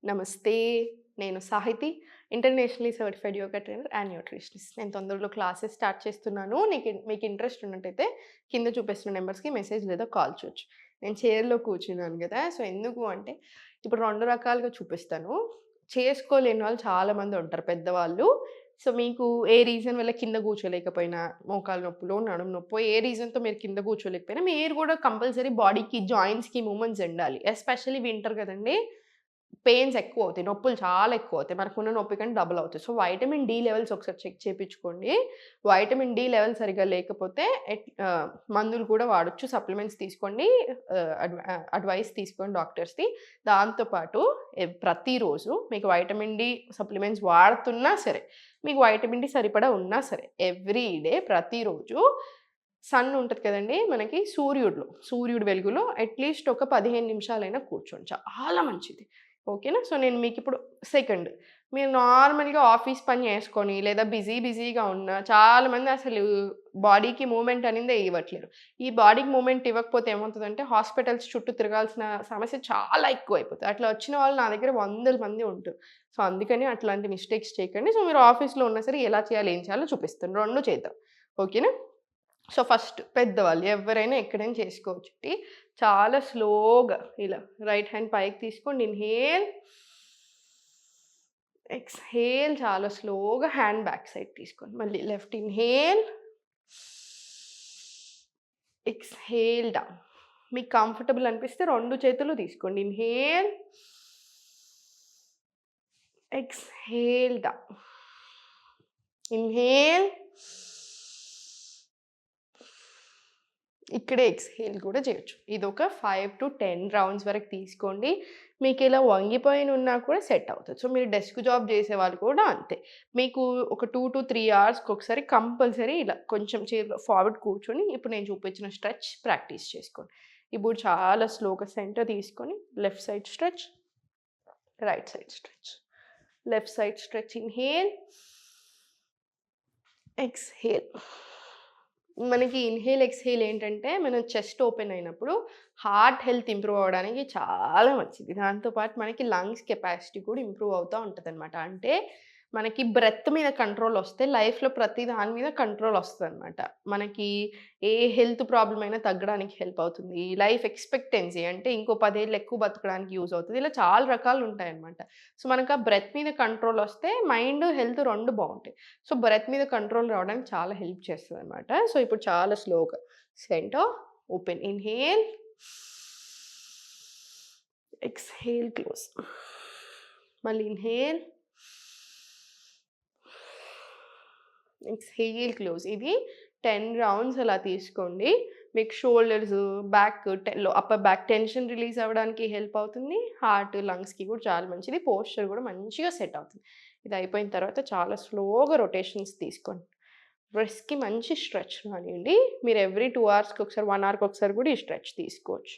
నమస్తే. నేను Sahiti. Internationally certified yoga trainer and nutritionist. నేను తొందరలో క్లాసెస్ స్టార్ట్ చేస్తున్నాను. మీకు ఇంట్రెస్ట్ ఉన్నట్టయితే కింద చూపిస్తున్న నంబర్స్‌కి మెసేజ్ లేదా కాల్ చేయొచ్చు. నేను చైర్‌లో కూర్చున్నాను గదా! సో, ఎందుకు అంటే ఇప్పుడు 2 రకాలుగా చూపిస్తాను. చేసుకోలేని వాళ్ళు చాలామంది ఉంటారు పెద్దవాళ్ళు. సో, మీకు ఏ రీజన్ వల్ల కింద కూర్చోలేకపోయినా, మోకాలు నొప్పులో, నడుము నొప్పో ఏ రీజన్‌తో మీరు కింద కూర్చోలేకపోయినా, మీరు గూడా కంపల్సరీ బాడీకి, జాయింట్స్‌కి మూవ్‌మెంట్స్ ఉండాలి. ఎస్పెషల్లీ వింటర్ గదండీ! పెయిన్స్ ఎక్కువవుతాయి. నొప్పులు చాలా ఎక్కువవుతాయి. మనకున్న నొప్పి కంటే డబుల్ అవుతాయి. సో, వైటమిన్ డి లెవెల్స్ ఒకసారి చెక్ చేపించుకోండి. వైటమిన్ డి లెవెల్ సరిగ్గా లేకపోతే మందులు కూడా వాడొచ్చు. సప్లిమెంట్స్ తీసుకోండి. అడ్వైస్ తీసుకోండి డాక్టర్స్‌ది. దాంతో పాటు ప్రతిరోజు మీకు వైటమిన్ డి సప్లిమెంట్స్ వాడుతున్నా సరే, మీకు వైటమిన్ డి సరిపడా ఉన్నా సరే, ఎవ్రీ డే ప్రతిరోజు సన్ ఉంటది కదండీ! మనకి సూర్యుడి వెలుగులో అట్‌లీస్ట్ ఒక 15 నిమిషాలైనా కూర్చోండి. చాలా మంచిది. ఓకేనా? సో, నేను మీకిప్పుడు సెకండ్. మీరు నార్మల్‌గా ఆఫీస్ పని చేసుకొని లేదా బిజీగా ఉన్న చాలామంది అసలు బాడీకి మూవ్‌మెంట్ అనిందే ఇవ్వట్లేరు. ఈ బాడీకి మూవ్‌మెంట్ ఇవ్వకపోతే ఏమవుతదంటే హాస్పిటల్స్ చుట్టూ తిరగాల్సిన సమస్య చాలా ఎక్కువైపోతది. అట్లా వచ్చిన వాళ్ళు నా దగ్గర వందల మంది ఉంటుర్రు. సో, అందుకని అట్లాంటి మిస్టేక్స్ చేయకండి. సో, మీరు ఆఫీస్‌లో ఉన్నా సరే ఎలా చేయాలి, ఏం చేయాలో చూపిస్తాను. 2 చేద్దాం. ఓకేనా? సో, ఫస్ట్ పెద్దవాళ్ళు ఎవ్వరైనా ఎక్కడైనా చేసుకోవచ్చండి. చాలా స్లోగా ఇలా రైట్ హ్యాండ్ పైకి తీసుకోండి. ఇన్‌హేల్, ఎక్స్‌హేల్ చాలా స్లోగా హ్యాండ్ బ్యాక్ సైడ్ తీసుకోండి. మళ్ళీ లెఫ్ట్ ఇన్‌హేల్, ఎక్స్‌హేల్ డౌన్. మీకు కంఫర్టబుల్ అనిపిస్తే 2 చేతులు తీసుకోండి. Inhale, exhale down. ఇన్‌హేల్, ఇక్కడే ఎక్స్‌హేల్ కూడా చేయొచ్చు. ఇదొక 5-10 రౌండ్స్ వరకు తీసుకోండి. మీకిలా వంగిపోయినున్నా కూడా సెట్ అవుతది. సో, మీరు డెస్క్ జాబ్ చేసేవాళ్ళు కూడా అంతే. మీకు ఒక 2-3 అవర్స్‌కొకసారి కంపల్సరీ ఇలా కొంచెం చైర్‌లో ఫార్వర్డ్ కూర్చొని ఇప్పుడు నేను చూపించిన స్ట్రెచ్ ప్రాక్టీస్ చేసుకోండి. ఇప్పుడు చాలా స్లోగా సెంటర్ తీసుకొని left side stretch, right side stretch. Left side stretch inhale, exhale. మనకి ఇన్‌హేల్, ఎక్స్‌హేల్ ఏంటంటే, మన చెస్ట్ ఓపెన్ అయినప్పుడు హార్ట్ హెల్త్ ఇంప్రూవ్ అవ్వడానికి చాలా మంచిది. దాంతో పాటు మనకి లంగ్స్ కెపాసిటీ కూడా ఇంప్రూవ్ అవుతా ఉంటదనమాట. అంటే మనకి బ్రెత్ మీద కంట్రోల్ వస్తే లైఫ్‌లో ప్రతి దాని మీద కంట్రోల్ వస్తదనమాట. మనకి ఏ హెల్త్ ప్రాబ్లమ్ అయినా తగ్గడానికి హెల్ప్ అవుతుంది. లైఫ్ ఎక్స్‌పెక్టెన్సీ అంటే ఇంకో 10 ఏళ్ళు ఎక్కువ బతకడానికి యూజ్ అవుతది. ఇలా చాలా రకాలుంటాయనమాట. సో, మనకు ఆ బ్రెత్ మీద కంట్రోల్ వస్తే మైండ్, హెల్త్ 2 బావుంటాయి. సో, బ్రెత్ మీద కంట్రోల్ రావడానికి చాలా హెల్ప్ చేస్తదనమాట. సో, ఇప్పుడు చాలా స్లోగా centre open. Inhale, exhale close. మళ్ళీ ఇన్‌హేల్, ఎక్స్‌హేల్ క్లోజ్. ఇది 10 రౌండ్స్ అలా తీసుకోండి. మీకు shoulders, back upper back tension release అవ్వడానికి హెల్ప్ అవుతుంది. హార్ట్, లంగ్స్‌కి కూడా చాలా మంచిది. పోస్చర్ కూడా మంచిగా సెట్ అవుతుంది. ఇది అయిపోయిన తర్వాత చాలా స్లోగా రొటేషన్స్ తీసుకోండి. బ్రెస్ట్‌కి మంచి స్ట్రెచ్ రానియండి. మీరు ఎవ్రీ 2 అవర్స్‌కి ఒకసారి, 1 అవర్‌కి ఒకసారి కూడా ఈ స్ట్రెచ్ తీసుకోవచ్చు.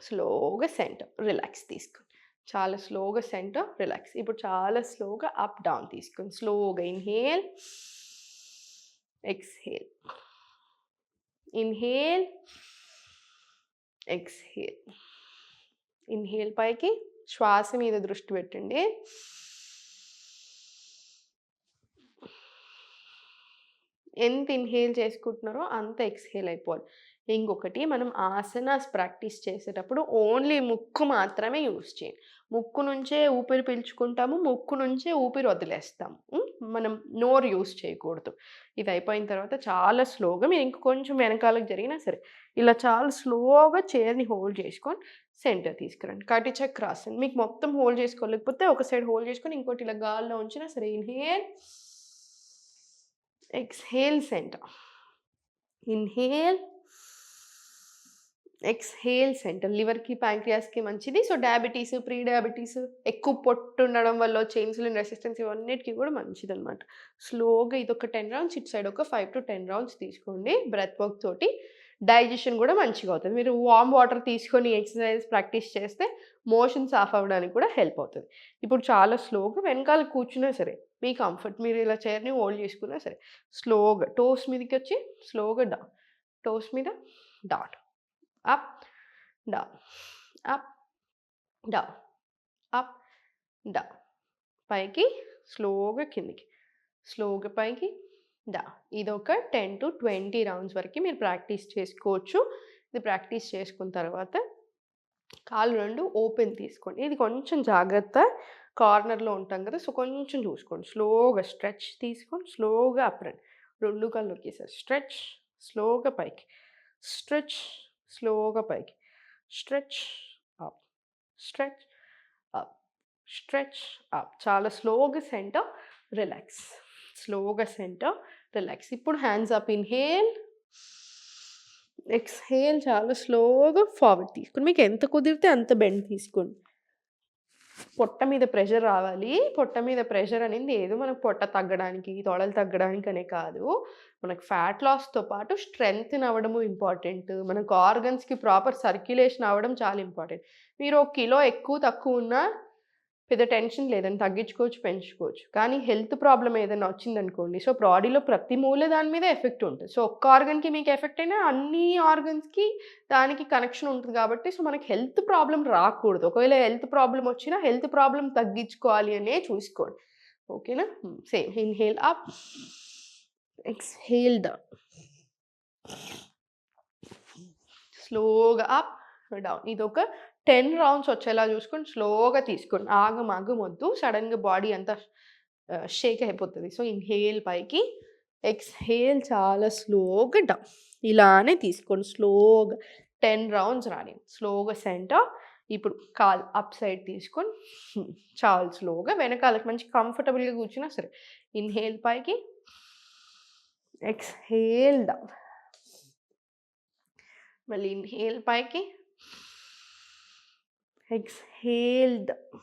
స్లోగా సెంటర్ రిలాక్స్ తీసుకోండి. చాలా స్లోగా సెంటర్ రిలాక్స్. ఇప్పుడు చాలా స్లోగా అప్, డౌన్ తీసుకోండి. స్లోగా inhale, exhale. Inhale, exhale. Inhale పైకి శ్వాస మీద దృష్టి పెట్టండి. ఎంత ఇన్‌హేల్ చేసుకుంటున్నారో అంత ఎక్స్‌హేల్ అయిపోవాలి. ఇంకొకటి మనం ఆసనాస్ ప్రాక్టీస్ చేసేటప్పుడు ఓన్లీ ముక్కు మాత్రమే యూజ్ చేయండి. ముక్కు నుంచే ఊపిరి పీల్చుకుంటాము. ముక్కు నుంచే ఊపిరి వదిలేస్తాము. మనం నోరు యూజ్ చేయకూడదు. ఇది అయిపోయిన తర్వాత చాలా స్లోగా మీరు ఇంక కొంచెం వెనకాలకు జరిగినా సరే, ఇలా చాలా స్లోగా చైర్‌ని హోల్డ్ చేసుకొని సెంటర్ తీసుకురండి. కటి చక్రాసన్. మీకు మొత్తం హోల్డ్ చేసుకోలేకపోతే ఒక సైడ్ హోల్డ్ చేసుకొని ఇంకోటి ఇలా గాల్లో ఉంచినా సరే. Inhale, exhale centre. Inhale, exhale centre. లివర్‌కి, ప్యాంక్రియాస్‌కి మంచిది. సో, డయాబెటిస్, ప్రీ డయాబెటిస్, ఎక్కువ పొట్టు ఉండడం వల్ల వచ్చే ఇన్సులిన్ రెసిస్టెన్స్ ఇవన్నిటికి కూడా మంచిదనమాట. స్లోగా ఇదొక 10 రౌండ్స్, ఇటు సైడ్ ఒక 5-10 రౌండ్స్ తీసుకోండి. బ్రెత్ వర్క్ తోటి డైజెషన్ కూడా మంచిగా అవుతది. మీరు వార్మ్ వాటర్ తీసుకొని ఎక్సర్‌సైజ్ ప్రాక్టీస్ చేస్తే మోషన్ సాఫ్ అవ్వడానికి కూడా హెల్ప్ అవుతది. ఇప్పుడు చాలా స్లోగా వెనకాల కూర్చున్నా సరే, మీ కంఫర్ట్ మీరు ఇలా చైర్‌ని హోల్డ్ చేసుకున్నా సరే, స్లోగా టోస్ మీదకొచ్చి స్లోగా డౌన్. టోస్ మీద down. Up, down, up, down, up, down, పైకి, స్లోగా కిందికి, స్లోగా పైకి, డౌన్. ఇదొక 10-20 రౌండ్స్ వరకు మీరు ప్రాక్టీస్ చేసుకోవచ్చు. ఇది ప్రాక్టీస్ చేసుకున్న తర్వాత కాళ్ళు 2 ఓపెన్ తీసుకోండి. ఇది కొంచెం జాగ్రత్త. కార్నర్‌లో ఉంటాం కదా! సో, కొంచెం చూసుకోండి. స్లోగా స్ట్రెచ్ తీసుకొని స్లోగా అప్ రండి. 2 కాళ్ళు ఒకేసారి స్ట్రెచ్, స్లోగా పైకి, స్ట్రెచ్, స్లోగా పైకి, stretch, up, stretch, up, stretch, up. చాలా స్లోగా సెంటర్, రిలాక్స్. స్లోగా సెంటర్, రిలాక్స్. ఇప్పుడు హ్యాండ్స్ అప్. Inhale, exhale. చాలా స్లోగా ఫార్వర్డ్ తీసుకోండి. మీకు ఎంత కుదిరితే అంత బెండ్ తీసుకోండి. పొట్ట మీద ప్రెషర్ రావాలి. పొట్ట మీద ప్రెషర్ అనేది ఏదో మనకు పొట్ట తగ్గడానికి, తొడలు తగ్గడానికి అనే కాదు. మనకు ఫ్యాట్ లాస్‌తో పాటు స్ట్రెంథెన్ అవ్వడము ఇంపార్టెంట్. మనకు ఆర్గన్స్‌కి ప్రాపర్ సర్క్యులేషన్ అవ్వడం చాలా ఇంపార్టెంట్. మీరు ఒక కిలో ఎక్కువ తక్కువ ఉన్నా పెద్ద టెన్షన్ లేదండి. తగ్గించుకోవచ్చు, పెంచుకోవచ్చు. కానీ హెల్త్ ప్రాబ్లమ్ ఏదైనా వచ్చిందనుకోండి, సో, బాడీలో ప్రతి మూల దాని మీద ఎఫెక్ట్ ఉంటుంది. సో, ఒక్క ఆర్గన్‌కి మీకు ఎఫెక్ట్ అయినా అన్ని ఆర్గన్స్‌కి దానికి కనెక్షన్ ఉంటుంది కాబట్టి, సో, మనకి హెల్త్ ప్రాబ్లమ్ రాకూడదు. ఒకవేళ హెల్త్ ప్రాబ్లమ్ వచ్చినా హెల్త్ ప్రాబ్లమ్ తగ్గించుకోవాలి అనే చూసుకోండి. ఓకేనా? Same inhale up, exhale down. స్లోగా అప్, డౌన్. ఇదొక 10 రౌండ్స్ వచ్చేలా చూసుకొని స్లోగా తీసుకోండి. ఆగమాగమొద్దు. సడెన్‌గా బాడీ అంతా షేక్ అయిపోతది. సో, ఇన్‌హేల్ పైకి, ఎక్స్‌హేల్ చాలా స్లోగా డౌన్. ఇలానే తీసుకోండి స్లోగా. 10 రౌండ్స్ రానివ్వండి. స్లోగా సెంటర్. ఇప్పుడు కాలు అప్ సైడ్ తీసుకొని చాలా స్లోగా వెనకాలకి మంచి కంఫర్టబుల్‌గా కూర్చున్నా సరే. ఇన్‌హేల్ పైకి, ఎక్స్‌హేల్ డౌన్. మళ్ళీ ఇన్‌హేల్ పైకి, ఎక్స్‌హేల్ డౌన్.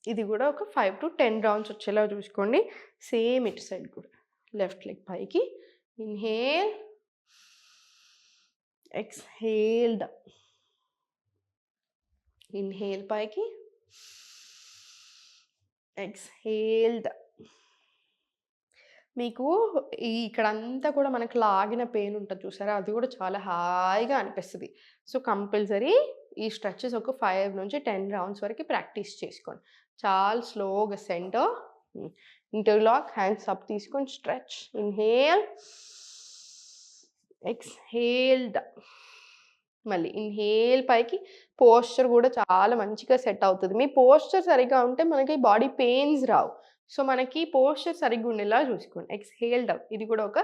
ఇది కూడా ఒక 5-10 రౌండ్స్ వచ్చేలా చూసుకోండి. సేమ్ ఇటు సైడ్ కూడా. లెఫ్ట్ లెగ్ పైకి, ఇన్‌హేల్, ఎక్స్‌హేల్ డౌన్. ఇన్‌హేల్ పైకి, ఎక్స్‌హేల్ డౌన్. మీకు ఇక్కడంతా కూడా మనకు లాగిన పెయిన్ ఉంటది చూసారా? అది కూడా చాలా హాయిగా అనిపిస్తది. సో, కంపల్సరీ ఈ స్ట్రెచెస్ ఒక 5-10 రౌండ్స్ వరకు ప్రాక్టీస్ చేసుకోండి. చాలా స్లోగా సెంటర్, ఇంటర్లాక్, హ్యాండ్స్ అప్ తీసుకొని స్ట్రెచ్, ఇన్‌హేల్, ఎక్స్‌హేల్ డౌన్. మళ్ళీ ఇన్‌హేల్ పైకి. పోస్చర్ కూడా చాలా మంచిగా సెట్ అవుతది. మీ పోస్చర్ సరిగ్గా ఉంటే మనకి బాడీ పెయిన్స్ రావు. సో, మనకి పోస్చర్ సరిగ్గా ఉండేలా చూసుకోండి. Exhale down. ఇది కూడా ఒక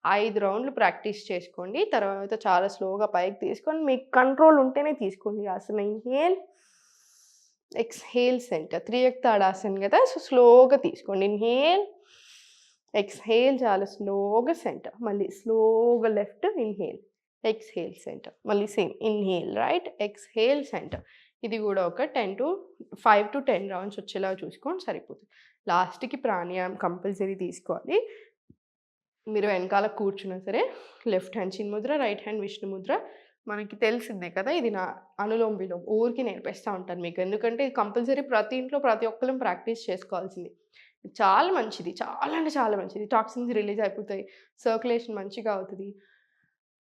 5 రౌండ్లు ప్రాక్టీస్ చేసుకోండి. తర్వాత చాలా స్లోగా పైకి తీసుకొని మీకు కంట్రోల్ ఉంటేనే తీసుకోండి asana. Inhale, exhale centre. Tiryak Tadasana కదా! సో, స్లోగా తీసుకోండి. ఇన్‌హేల్, ఎక్స్‌హేల్ చాలా స్లోగా సెంటర్. మళ్ళీ స్లోగా లెఫ్ట్, ఇన్‌హేల్, ఎక్స్‌హేల్ సెంటర్. మళ్ళీ same inhale right, exhale centre. ఇది కూడా ఒక 5-10 రౌండ్స్ వచ్చేలా చూసుకొని సరిపోతుంది. లాస్ట్‌కి ప్రాణాయామం కంపల్సరీ తీసుకోవాలి. మీరు వెనకాల కూర్చున్నా సరే left hand chinmudra, right hand Vishnu mudra. మనకి తెలిసిందే కదా! ఇది నా అనులోమ్ విలోమ్. ఊరికే నేర్పిస్తా ఉంటాను మీకు. ఎందుకంటే ఇది కంపల్సరీ ప్రతి ఇంట్లో ప్రతి ఒక్కళ్ళం ప్రాక్టీస్ చేసుకోవాల్సింది. చాలా మంచిది. చాలా అంటే చాలా మంచిది. టాక్సిన్స్ రిలీజ్ అయిపోతాయి. సర్క్యులేషన్ మంచిగా అవుతది.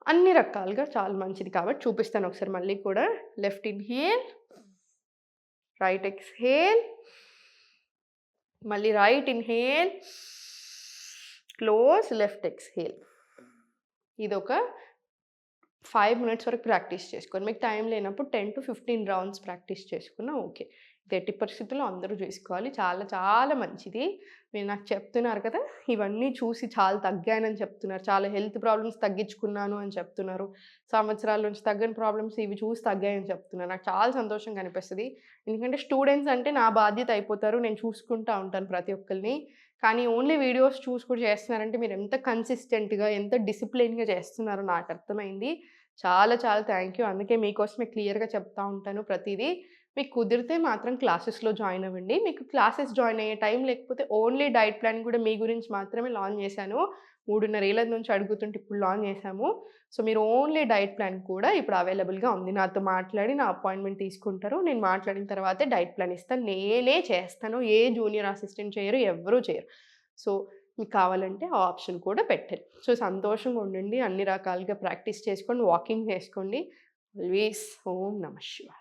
అన్ని రకాలుగా చాలా మంచిది కాబట్టి చూపిస్తాను ఒకసారి మళ్ళీ కూడా. లెఫ్ట్ ఇన్‌హేల్, రైట్ ఎక్స్‌హేల్, మళ్ళీ right inhale, close, left exhale. ఇదొక 5 మినిట్స్ వరకు ప్రాక్టీస్ చేసుకోండి. మీకు టైం లేనప్పుడు 10-15 రౌండ్స్ ప్రాక్టీస్ చేసుకున్నా ఓకే. ఇది ఎట్టి పరిస్థితుల్లో అందరూ చేసుకోవాలి. చాలా చాలా మంచిది. మీరు నాకు చెప్తున్నారు కదా! ఇవన్నీ చూసి చాలా తగ్గానని చెప్తున్నారు. చాలా హెల్త్ ప్రాబ్లమ్స్ తగ్గించుకున్నాను అని చెప్తున్నారు. సంవత్సరాల నుంచి తగ్గని ప్రాబ్లమ్స్ ఇవి చూసి తగ్గాయని చెప్తున్నారు. నాకు చాలా సంతోషంగా అనిపిస్తది. ఎందుకంటే స్టూడెంట్స్ అంటే నా బాధ్యత అయిపోతారు. నేను చూసుకుంటా ఉంటాను ప్రతి ఒక్కళ్ళని. కానీ ఓన్లీ వీడియోస్ చూసి కూడా చేస్తున్నారంటే మీరు ఎంత కన్సిస్టెంట్‌గా, ఎంత డిసిప్లిన్‌గా చేస్తున్నారో నాకు అర్థమైంది. చాలా చాలా థ్యాంక్ యూ. అందుకే మీకోసమే క్లియర్‌గా చెప్తా ఉంటాను ప్రతీదీ. మీకు కుదిరితే మాత్రం క్లాసెస్‌లో జాయిన్ అవ్వండి. మీకు క్లాసెస్ జాయిన్ అయ్యే టైం లేకపోతే ఓన్లీ డైట్ ప్లాన్ కూడా మీ గురించి మాత్రమే లాంచ్ చేశాను. 3.5 ఏళ్ల నుంచి అడుగుతుంటే ఇప్పుడు లాంచ్ చేశాము. సో, మీరు ఓన్లీ డైట్ ప్లాన్ కూడా ఇప్పుడు అవైలబుల్‌గా ఉంది. నాతో మాట్లాడి నా అపాయింట్‌మెంట్ తీసుకుంటారు. నేను మాట్లాడిన తర్వాతే డైట్ ప్లాన్ ఇస్తాను. నేనే చేస్తాను. ఏ జూనియర్ అసిస్టెంట్ చేయరు. ఎవ్వరూ చేయరు. సో, మీకు కావాలంటే ఆ ఆప్షన్ కూడా పెట్టాను. సో, సంతోషంగా ఉండండి. అన్ని రకాలుగా ప్రాక్టీస్ చేసుకోండి. వాకింగ్ చేసుకోండి. ఆల్వేస్ ఓం నమః శివాయ.